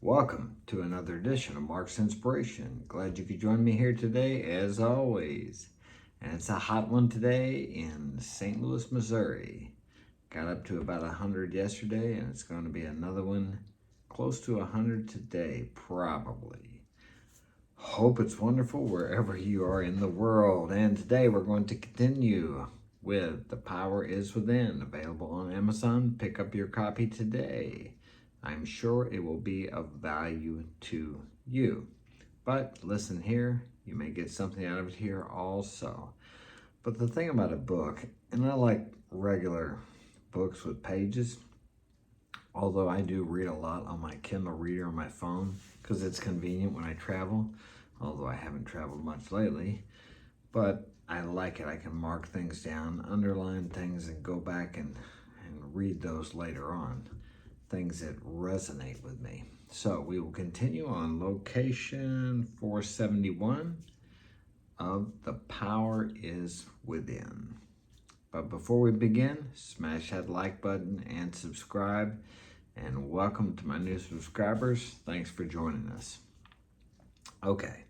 Welcome to another edition of Mark's Inspiration. Glad you could join me here today, as always. And it's a hot one today in St. Louis, Missouri. Got up to about 100 yesterday, and it's going to be another one close to 100 today, probably. Hope it's wonderful wherever you are in the world. And today we're going to continue with The Power Is Within, available on Amazon. Pick up your copy today. I'm sure it will be of value to you. But listen here, you may get something out of it here also. But the thing about a book, and I like regular books with pages, although I do read a lot on my Kindle reader on my phone because it's convenient when I travel, although I haven't traveled much lately. But I like it. I can mark things down, underline things, and go back and read those later on. Things that resonate with me. So we will continue on location 471 of The Power Is Within. But before we begin, smash that like button and subscribe. And welcome to my new subscribers. Thanks for joining us. Okay.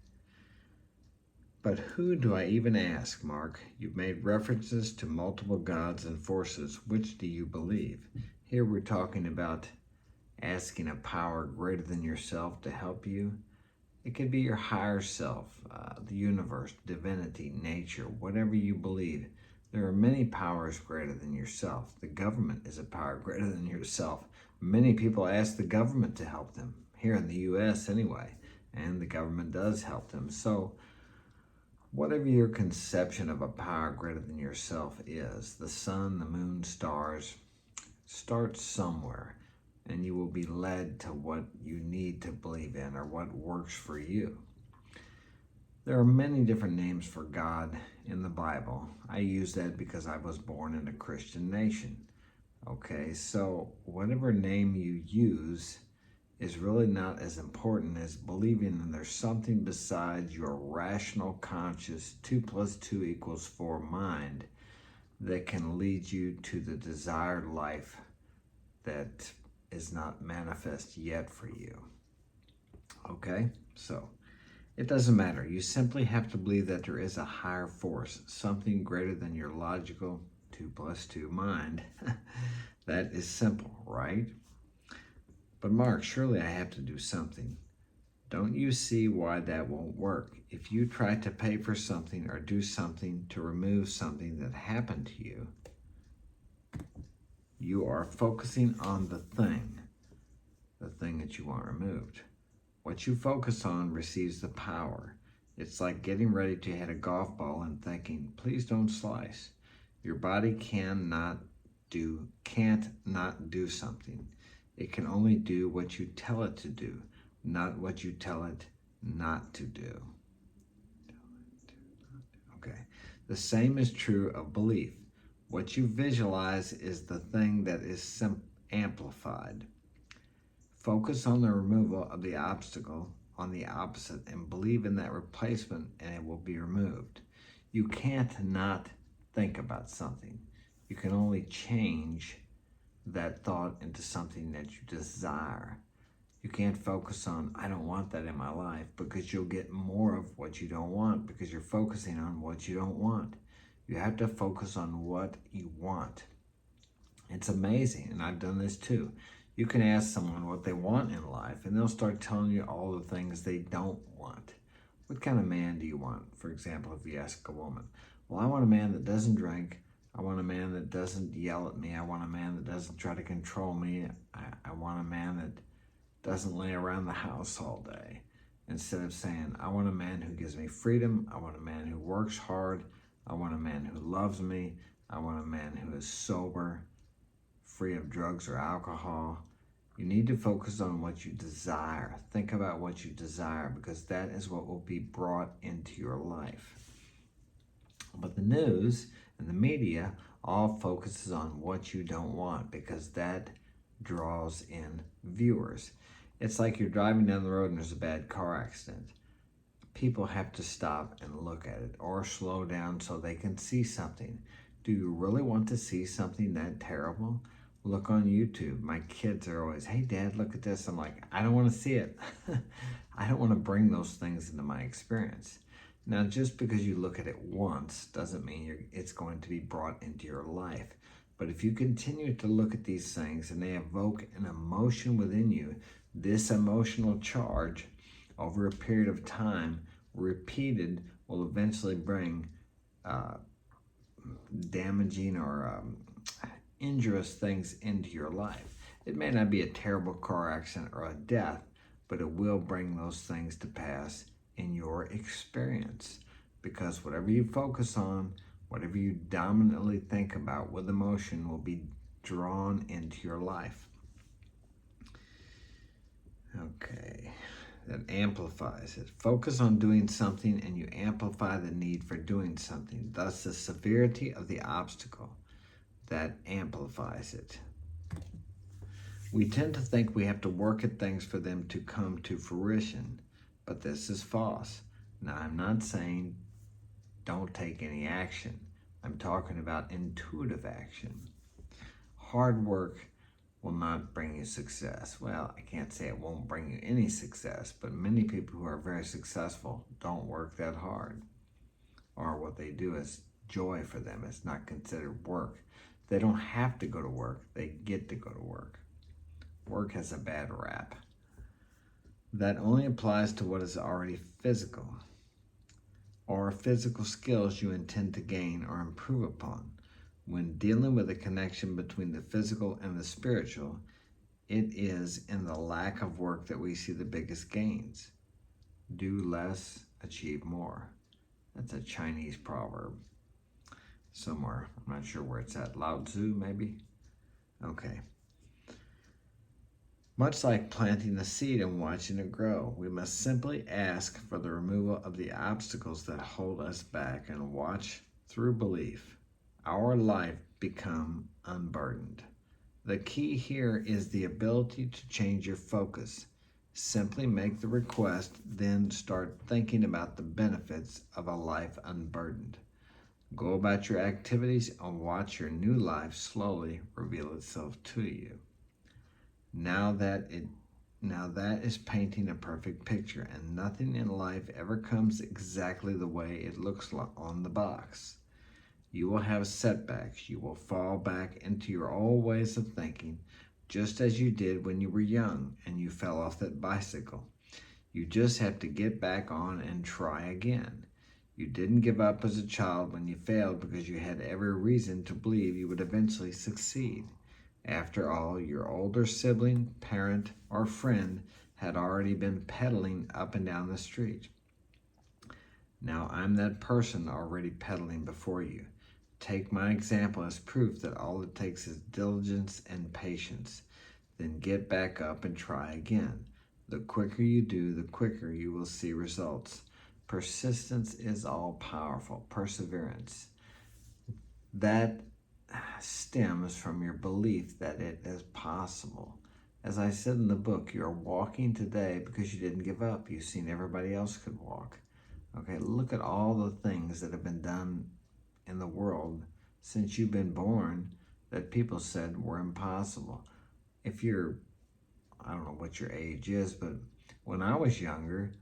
But who do I even ask, Mark? You've made references to multiple gods and forces. Which do you believe? Here we're talking about asking a power greater than yourself to help you. It could be your higher self, the universe, divinity, nature, whatever you believe. There are many powers greater than yourself. The government is a power greater than yourself. Many people ask the government to help them, here in the U.S. anyway, and the government does help them. So whatever your conception of a power greater than yourself is, the sun, the moon, stars, start somewhere, and you will be led to what you need to believe in or what works for you. There are many different names for God in the Bible. I use that because I was born in a Christian nation. Okay, so whatever name you use is really not as important as believing that there's something besides your rational, conscious 2 + 2 = 4 mind that can lead you to the desired life that is not manifest yet for you. Okay, so it doesn't matter. You simply have to believe that there is a higher force, something greater than your logical 2 + 2 mind. That is simple, right? But Mark, surely I have to do something. Don't you see why that won't work? If you try to pay for something or do something to remove something that happened to you, you are focusing on the thing that you want removed. What you focus on receives the power. It's like getting ready to hit a golf ball and thinking, please don't slice. Your body can't not do something. It can only do what you tell it to do, not what you tell it not to do. Okay. The same is true of belief. What you visualize is the thing that is amplified. Focus on the removal of the obstacle on the opposite and believe in that replacement and it will be removed. You can't not think about something. You can only change that thought into something that you desire. You can't focus on, I don't want that in my life, because you'll get more of what you don't want because you're focusing on what you don't want. You have to focus on what you want. It's amazing, and I've done this too. You can ask someone what they want in life, and they'll start telling you all the things they don't want. What kind of man do you want? For example, if you ask a woman, well, I want a man that doesn't drink. I want a man that doesn't yell at me. I want a man that doesn't try to control me. I want a man that doesn't lay around the house all day. Instead of saying, I want a man who gives me freedom. I want a man who works hard. I want a man who loves me. I want a man who is sober, free of drugs or alcohol. You need to focus on what you desire. Think about what you desire because that is what will be brought into your life. But the news and the media all focuses on what you don't want because that draws in viewers. It's like you're driving down the road and there's a bad car accident. People have to stop and look at it or slow down so they can see something. Do you really want to see something that terrible? look on YouTube. My kids are always, hey, Dad, look at this. I'm like, I don't want to see it. I don't want to bring those things into my experience. Now, just because you look at it once doesn't mean it's going to be brought into your life. But if you continue to look at these things and they evoke an emotion within you, this emotional charge over a period of time, repeated, will eventually bring damaging or injurious things into your life. It may not be a terrible car accident or a death, but it will bring those things to pass in your experience. Because whatever you focus on, whatever you dominantly think about with emotion will be drawn into your life. Okay, that amplifies it. Focus on doing something and you amplify the need for doing something. Thus, the severity of the obstacle that amplifies it. We tend to think we have to work at things for them to come to fruition, but this is false. Now, I'm not saying don't take any action. I'm talking about intuitive action. Hard work will not bring you success. Well, I can't say it won't bring you any success, but many people who are very successful don't work that hard. Or what they do is joy for them. It's not considered work. They don't have to go to work. They get to go to work. Work has a bad rap. That only applies to what is already physical or physical skills you intend to gain or improve upon. When dealing with the connection between the physical and the spiritual, it is in the lack of work that we see the biggest gains. Do less, achieve more. That's a Chinese proverb somewhere. I'm not sure where it's at. Lao Tzu, maybe? Okay. Much like planting a seed and watching it grow, we must simply ask for the removal of the obstacles that hold us back and watch through belief our life become unburdened. The key here is the ability to change your focus. Simply make the request, then start thinking about the benefits of a life unburdened. Go about your activities and watch your new life slowly reveal itself to you. Now that is painting a perfect picture, and nothing in life ever comes exactly the way it looks like on the box. You will have setbacks. You will fall back into your old ways of thinking, just as you did when you were young and you fell off that bicycle. You just have to get back on and try again. You didn't give up as a child when you failed because you had every reason to believe you would eventually succeed. After all, your older sibling, parent, or friend had already been pedaling up and down the street. Now I'm that person already pedaling before you. Take my example as proof that all it takes is diligence and patience. Then get back up and try again. The quicker you do, the quicker you will see results. Persistence is all powerful. Perseverance. That stems from your belief that it is possible. As I said in the book, you're walking today because you didn't give up. You've seen everybody else could walk. Okay, look at all the things that have been done in the world since you've been born that people said were impossible. If you're, I don't know what your age is, but when I was younger,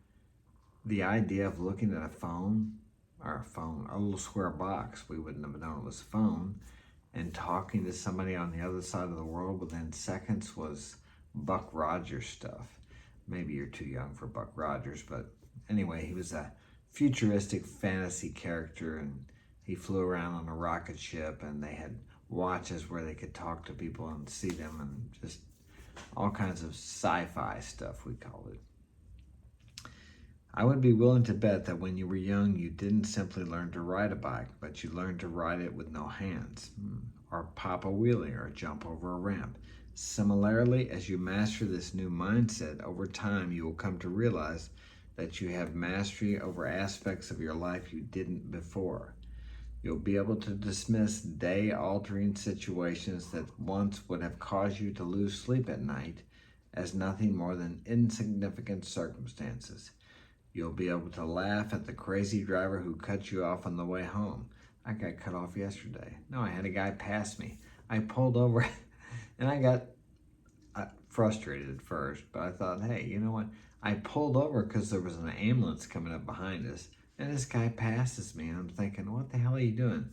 the idea of looking at a little square box, we wouldn't have known it was a phone, and talking to somebody on the other side of the world within seconds was Buck Rogers stuff. Maybe you're too young for Buck Rogers, but anyway, he was a futuristic fantasy character, and he flew around on a rocket ship, and they had watches where they could talk to people and see them, and just all kinds of sci-fi stuff, we called it. I would be willing to bet that when you were young, you didn't simply learn to ride a bike, but you learned to ride it with no hands, or pop a wheelie, or jump over a ramp. Similarly, as you master this new mindset, over time you will come to realize that you have mastery over aspects of your life you didn't before. You'll be able to dismiss day-altering situations that once would have caused you to lose sleep at night as nothing more than insignificant circumstances. You'll be able to laugh at the crazy driver who cut you off on the way home. I got cut off yesterday. No, I had a guy pass me. I pulled over And I got frustrated at first, but I thought, hey, you know what? I pulled over because there was an ambulance coming up behind us, and this guy passes me, and I'm thinking, what the hell are you doing?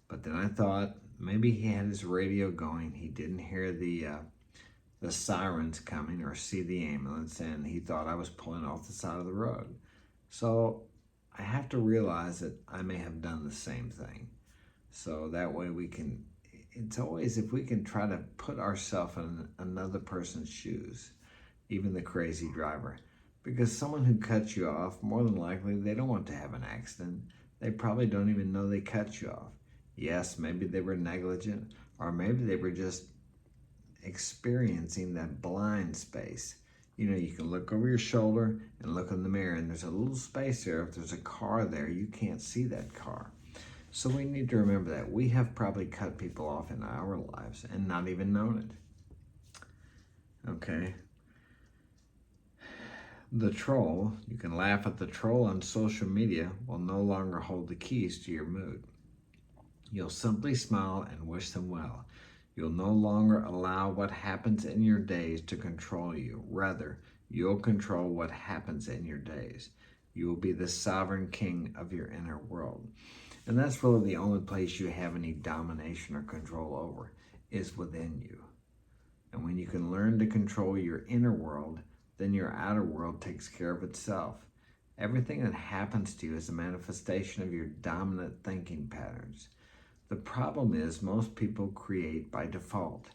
But then I thought maybe he had his radio going. He didn't hear the sirens coming or see the ambulance, and he thought I was pulling off the side of the road. So I have to realize that I may have done the same thing. So that way we can, it's always if we can try to put ourselves in another person's shoes, even the crazy driver. Because someone who cuts you off, more than likely, they don't want to have an accident. They probably don't even know they cut you off. Yes, maybe they were negligent, or maybe they were just experiencing that blind space. You know, you can look over your shoulder and look in the mirror, and there's a little space there. If there's a car there, you can't see that car. So we need to remember that. We have probably cut people off in our lives and not even known it. Okay. The troll, you can laugh at the troll on social media, will no longer hold the keys to your mood. You'll simply smile and wish them well. You'll no longer allow what happens in your days to control you. Rather, you'll control what happens in your days. You will be the sovereign king of your inner world. And that's really the only place you have any domination or control over, is within you. And when you can learn to control your inner world, then your outer world takes care of itself. Everything that happens to you is a manifestation of your dominant thinking patterns. The problem is most people create by default.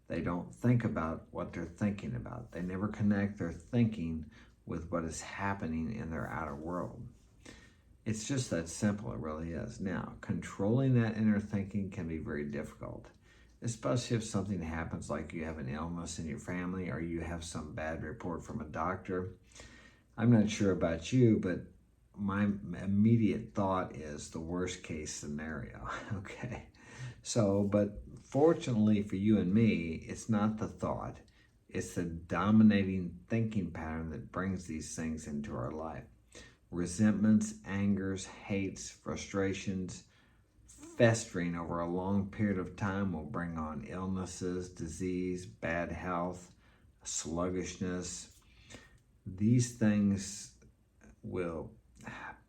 They don't think about what they're thinking about. They never connect their thinking with what is happening in their outer world. It's just that simple, it really is. Now, controlling that inner thinking can be very difficult, especially if something happens like you have an illness in your family or you have some bad report from a doctor. I'm not sure about you, but my immediate thought is the worst case scenario, okay? So, but fortunately for you and me, it's not the thought, it's the dominating thinking pattern that brings these things into our life. Resentments, angers, hates, frustrations, festering over a long period of time will bring on illnesses, disease, bad health, sluggishness. These things will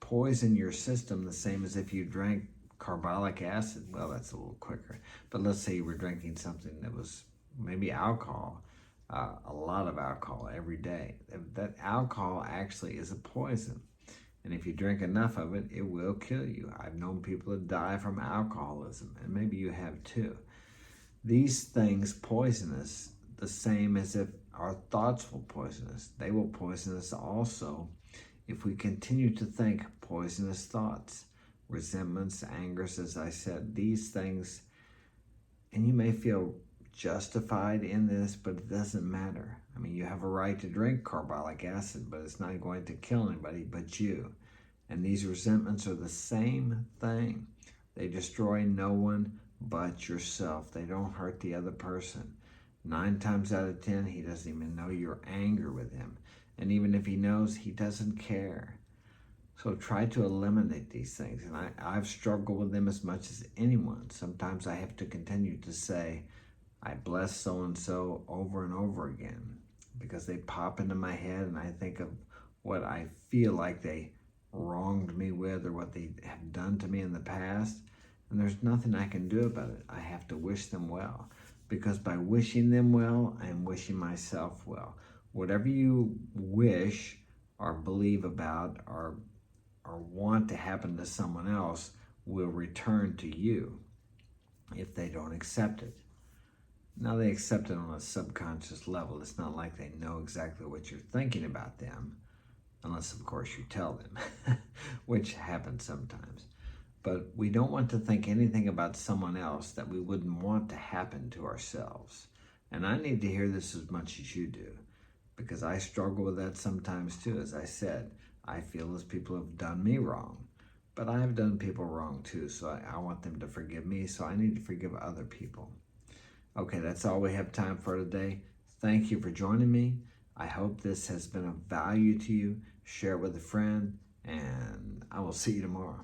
poison your system the same as if you drank carbolic acid. Well, that's a little quicker. But let's say you were drinking something that was maybe alcohol, a lot of alcohol every day. That alcohol actually is a poison. And if you drink enough of it, it will kill you. I've known people that die from alcoholism, and maybe you have too. These things poison us the same as if our thoughts will poison us. They will poison us also if we continue to think poisonous thoughts, resentments, angers, as I said, these things, and you may feel justified in this, but it doesn't matter. I mean, you have a right to drink carbolic acid, but it's not going to kill anybody but you. And these resentments are the same thing. They destroy no one but yourself. They don't hurt the other person. 9 times out of 10, he doesn't even know you're angry with him. And even if he knows, he doesn't care. So try to eliminate these things. And I've struggled with them as much as anyone. Sometimes I have to continue to say, I bless so-and-so over and over again because they pop into my head and I think of what I feel like they wronged me with or what they have done to me in the past. And there's nothing I can do about it. I have to wish them well, because by wishing them well, I am wishing myself well. Whatever you wish or believe about or want to happen to someone else will return to you if they don't accept it. Now, they accept it on a subconscious level. It's not like they know exactly what you're thinking about them, unless, of course, you tell them, which happens sometimes. But we don't want to think anything about someone else that we wouldn't want to happen to ourselves. And I need to hear this as much as you do, because I struggle with that sometimes too. As I said, I feel as people have done me wrong, but I have done people wrong too, so I want them to forgive me, so I need to forgive other people. Okay, that's all we have time for today. Thank you for joining me. I hope this has been of value to you. Share it with a friend, and I will see you tomorrow.